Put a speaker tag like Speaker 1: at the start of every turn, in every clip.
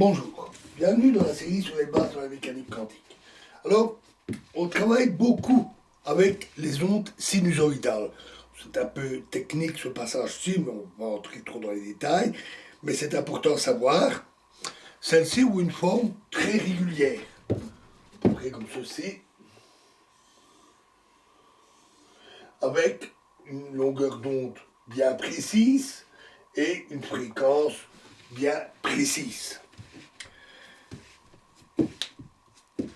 Speaker 1: Bonjour, bienvenue dans la série sur les bases de la mécanique quantique. Alors, on travaille beaucoup avec les ondes sinusoïdales. C'est un peu technique ce passage-ci, mais on va entrer trop dans les détails. Mais c'est important à savoir, celles-ci ont une forme très régulière. À peu près comme ceci, avec une longueur d'onde bien précise et une fréquence bien précise.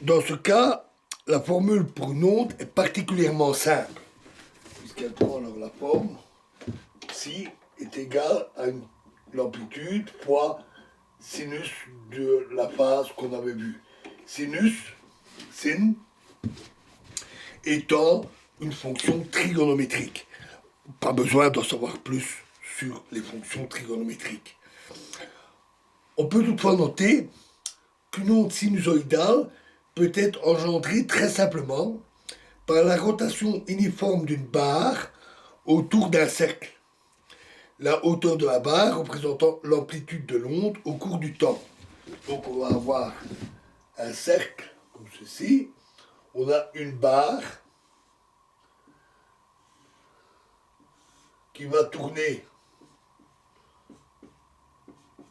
Speaker 1: Dans ce cas, la formule pour une onde est particulièrement simple, puisqu'elle prend alors la forme psi est égale à l'amplitude fois sinus de la phase qu'on avait vue. Sinus, sin, étant une fonction trigonométrique. Pas besoin d'en savoir plus sur les fonctions trigonométriques. On peut toutefois noter qu'une onde sinusoïdale peut être engendrée très simplement par la rotation uniforme d'une barre autour d'un cercle. La hauteur de la barre représentant l'amplitude de l'onde au cours du temps. Donc on va avoir un cercle comme ceci. On a une barre qui va tourner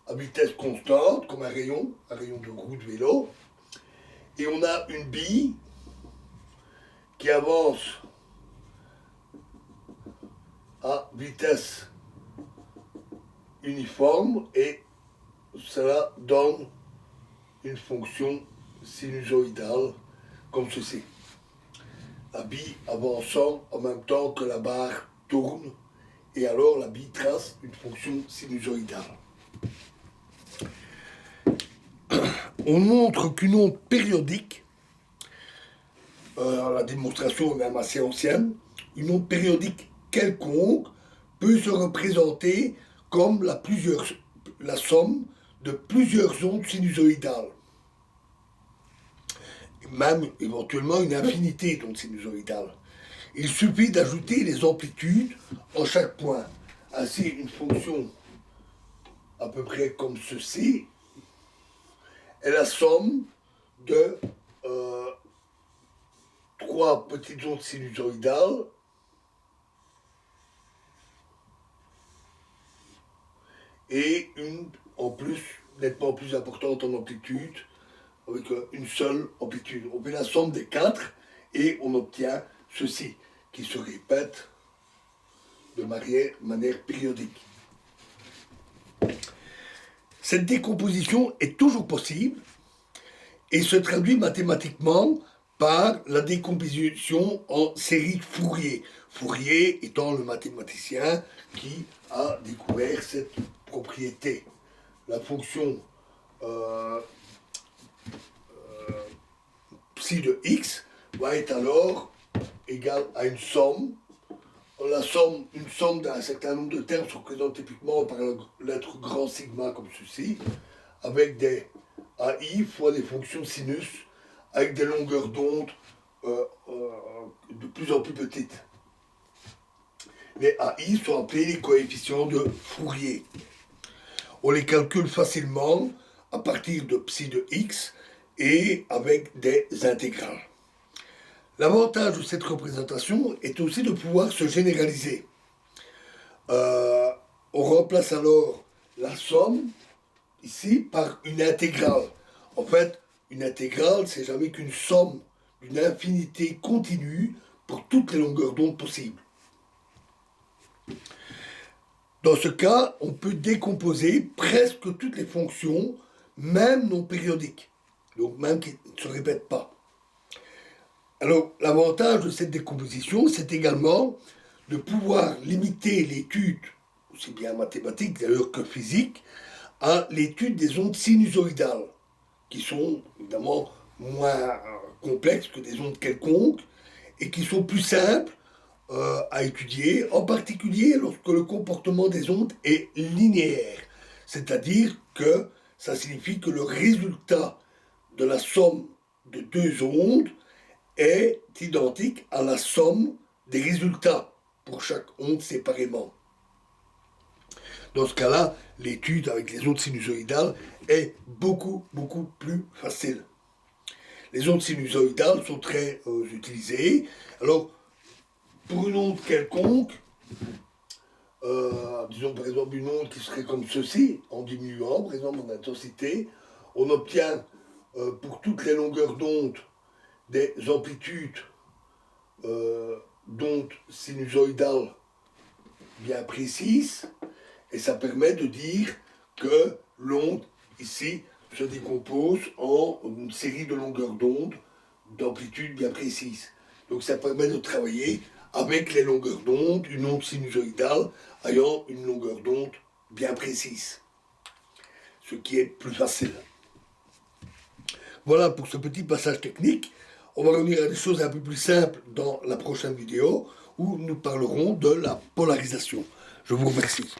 Speaker 1: à vitesse constante, comme un rayon de roue de vélo. Et on a une bille qui avance à vitesse uniforme et cela donne une fonction sinusoïdale comme ceci. La bille avançant en même temps que la barre tourne et alors la bille trace une fonction sinusoïdale. On montre qu'une onde périodique, la démonstration est même assez ancienne, une onde périodique quelconque peut se représenter comme la somme de plusieurs ondes sinusoïdales. Même éventuellement une infinité d'ondes sinusoïdales. Il suffit d'ajouter les amplitudes en chaque point. Ainsi, une fonction à peu près comme ceci est la somme de trois petites ondes sinusoïdales et une en plus, nettement plus importante en amplitude, avec une seule amplitude. On fait la somme des quatre et on obtient ceci, qui se répète de manière périodique. Cette décomposition est toujours possible et se traduit mathématiquement par la décomposition en série Fourier. Fourier étant le mathématicien qui a découvert cette propriété. La fonction psi de x va être alors égale à une somme. Une somme d'un certain nombre de termes se représente typiquement par la lettre grand sigma comme ceci, avec des AI fois des fonctions sinus avec des longueurs d'onde de plus en plus petites. Les AI sont appelés les coefficients de Fourier. On les calcule facilement à partir de psi de x et avec des intégrales. L'avantage de cette représentation est aussi de pouvoir se généraliser. On remplace alors la somme ici par une intégrale. En fait, une intégrale, c'est jamais qu'une somme d'une infinité continue pour toutes les longueurs d'onde possibles. Dans ce cas, on peut décomposer presque toutes les fonctions, même non périodiques, donc même qui ne se répètent pas. Alors, l'avantage de cette décomposition, c'est également de pouvoir limiter l'étude, aussi bien mathématique d'ailleurs que physique, à l'étude des ondes sinusoïdales, qui sont évidemment moins complexes que des ondes quelconques, et qui sont plus simples à étudier, en particulier lorsque le comportement des ondes est linéaire. C'est-à-dire que ça signifie que le résultat de la somme de deux ondes est identique à la somme des résultats pour chaque onde séparément. Dans ce cas-là, l'étude avec les ondes sinusoïdales est beaucoup plus facile. Les ondes sinusoïdales sont très utilisées. Alors, pour une onde quelconque, disons par exemple une onde qui serait comme ceci, en diminuant par exemple en intensité, on obtient pour toutes les longueurs d'onde des amplitudes d'ondes sinusoïdales bien précises, et ça permet de dire que l'onde ici se décompose en une série de longueurs d'onde d'amplitude bien précises. Donc ça permet de travailler avec les longueurs d'onde, une onde sinusoïdale ayant une longueur d'onde bien précise, ce qui est plus facile. Voilà pour ce petit passage technique. On va revenir à des choses un peu plus simples dans la prochaine vidéo où nous parlerons de la polarisation. Je vous remercie.